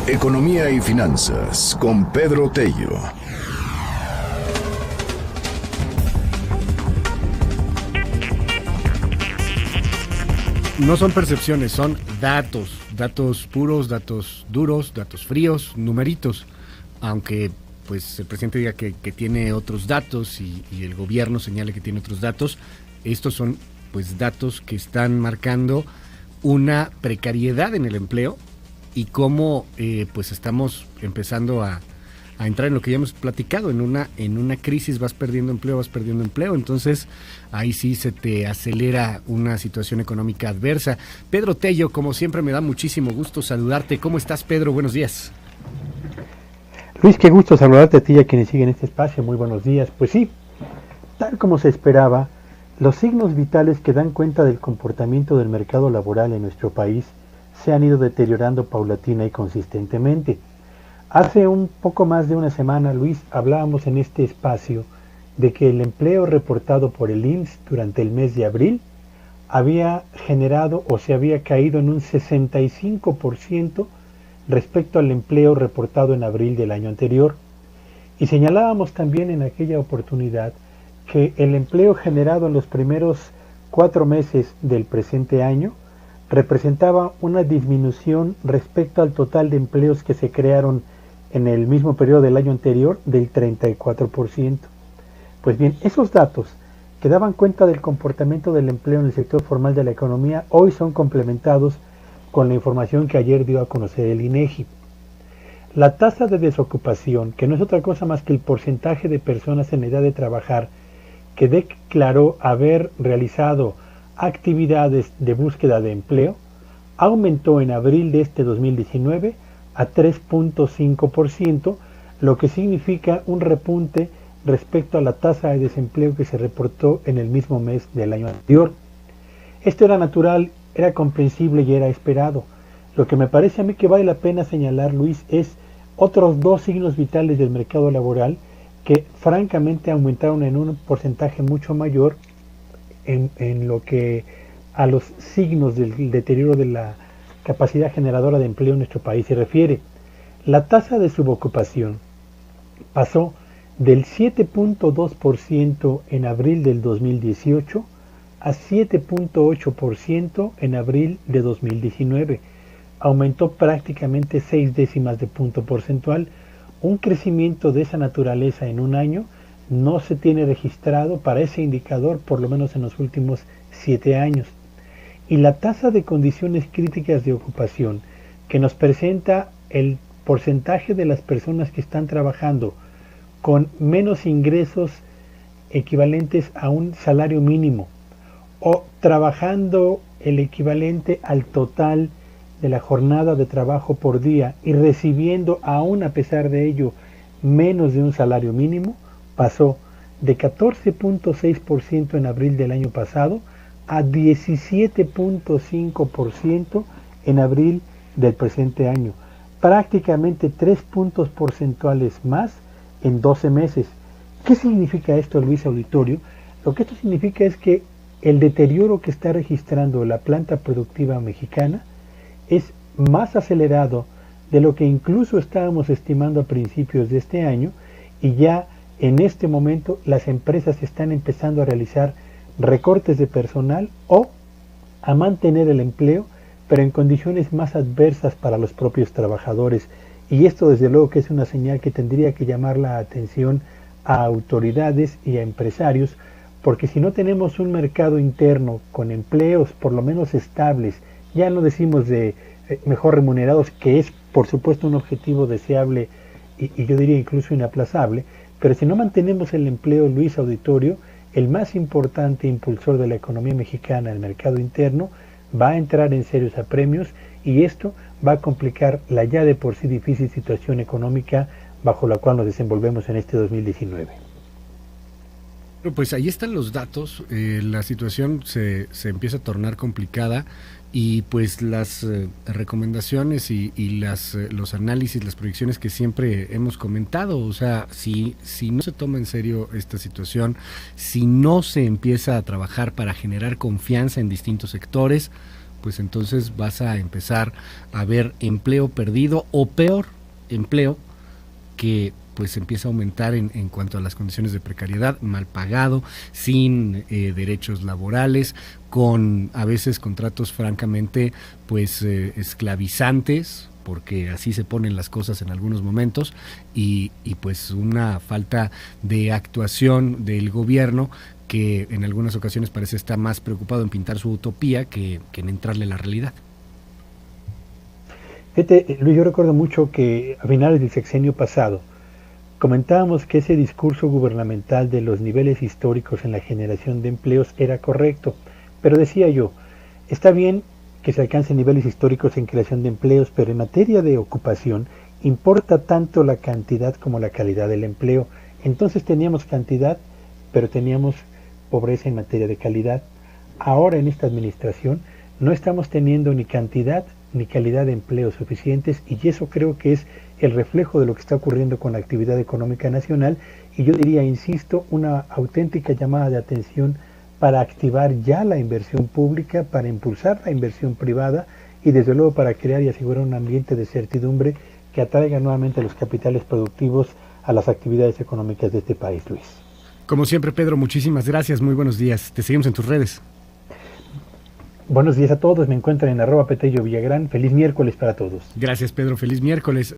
Economía y finanzas con Pedro Tello. No son percepciones, son datos, datos puros, datos duros, datos fríos, numeritos, aunque pues el presidente diga que tiene otros datos y el gobierno señale que tiene otros datos. Estos son pues datos que están marcando una precariedad en el empleo y cómo pues estamos empezando a entrar en lo que ya hemos platicado, en una crisis, vas perdiendo empleo, entonces ahí sí se te acelera una situación económica adversa. Pedro Tello, como siempre me da muchísimo gusto saludarte. ¿Cómo estás, Pedro? Buenos días. Luis, qué gusto saludarte a ti y a quienes siguen este espacio. Muy buenos días. Pues sí, tal como se esperaba, los signos vitales que dan cuenta del comportamiento del mercado laboral en nuestro país se han ido deteriorando paulatina y consistentemente. Hace un poco más de una semana, Luis, hablábamos en este espacio de que el empleo reportado por el IMSS durante el mes de abril había generado o se había caído en un 65% respecto al empleo reportado en abril del año anterior. Y señalábamos también en aquella oportunidad que el empleo generado en los primeros 4 meses del presente año representaba una disminución respecto al total de empleos que se crearon en el mismo periodo del año anterior del 34%. Pues bien, esos datos que daban cuenta del comportamiento del empleo en el sector formal de la economía hoy son complementados con la información que ayer dio a conocer el INEGI. La tasa de desocupación, que no es otra cosa más que el porcentaje de personas en edad de trabajar que declaró haber realizado actividades de búsqueda de empleo, aumentó en abril de este 2019 a 3.5%, lo que significa un repunte respecto a la tasa de desempleo que se reportó en el mismo mes del año anterior. Esto era natural, era comprensible y era esperado. Lo que me parece a mí que vale la pena señalar, Luis, es otros 2 signos vitales del mercado laboral que francamente aumentaron en un porcentaje mucho mayor en lo que a los signos del deterioro de la capacidad generadora de empleo en nuestro país se refiere. La tasa de subocupación pasó del 7.2% en abril del 2018 a 7.8% en abril de 2019. Aumentó prácticamente 6 décimas de punto porcentual. Un crecimiento de esa naturaleza en un año no se tiene registrado para ese indicador, por lo menos en los últimos 7 años. Y la tasa de condiciones críticas de ocupación, que nos presenta el porcentaje de las personas que están trabajando con menos ingresos equivalentes a un salario mínimo o trabajando el equivalente al total de la jornada de trabajo por día y recibiendo aún a pesar de ello menos de un salario mínimo, pasó de 14.6% en abril del año pasado a 17.5% en abril del presente año, prácticamente 3 puntos porcentuales más en 12 meses. ¿Qué significa esto, Luis Auditorio? Lo que esto significa es que el deterioro que está registrando la planta productiva mexicana es más acelerado de lo que incluso estábamos estimando a principios de este año, y ya en este momento las empresas están empezando a realizar recortes de personal o a mantener el empleo, pero en condiciones más adversas para los propios trabajadores. Y esto desde luego que es una señal que tendría que llamar la atención a autoridades y a empresarios, porque si no tenemos un mercado interno con empleos por lo menos estables, ya no decimos de mejor remunerados, que es por supuesto un objetivo deseable y yo diría incluso inaplazable, pero si no mantenemos el empleo, Luis Auditorio, el más importante impulsor de la economía mexicana, el mercado interno, va a entrar en serios apremios, y esto va a complicar la ya de por sí difícil situación económica bajo la cual nos desenvolvemos en este 2019. Pues ahí están los datos, la situación se empieza a tornar complicada, y pues las recomendaciones y los análisis, las proyecciones que siempre hemos comentado, o sea, si no se toma en serio esta situación, si no se empieza a trabajar para generar confianza en distintos sectores, pues entonces vas a empezar a ver empleo perdido o peor, empleo que pues empieza a aumentar en cuanto a las condiciones de precariedad, mal pagado, sin derechos laborales, con a veces contratos francamente pues esclavizantes, porque así se ponen las cosas en algunos momentos, y pues una falta de actuación del gobierno que en algunas ocasiones parece estar más preocupado en pintar su utopía que en entrarle a la realidad. Fíjate, Luis, yo recuerdo mucho que a finales del sexenio pasado comentábamos que ese discurso gubernamental de los niveles históricos en la generación de empleos era correcto, pero decía yo, está bien que se alcancen niveles históricos en creación de empleos, pero en materia de ocupación importa tanto la cantidad como la calidad del empleo. Entonces teníamos cantidad, pero teníamos pobreza en materia de calidad. Ahora en esta administración no estamos teniendo ni cantidad ni calidad de empleos suficientes, y eso creo que es el reflejo de lo que está ocurriendo con la actividad económica nacional, y yo diría, insisto, una auténtica llamada de atención para activar ya la inversión pública, para impulsar la inversión privada y desde luego para crear y asegurar un ambiente de certidumbre que atraiga nuevamente los capitales productivos a las actividades económicas de este país, Luis. Como siempre, Pedro, muchísimas gracias, muy buenos días. Te seguimos en tus redes. Buenos días a todos, me encuentran en @Petello Villagrán. Feliz miércoles para todos. Gracias, Pedro, feliz miércoles.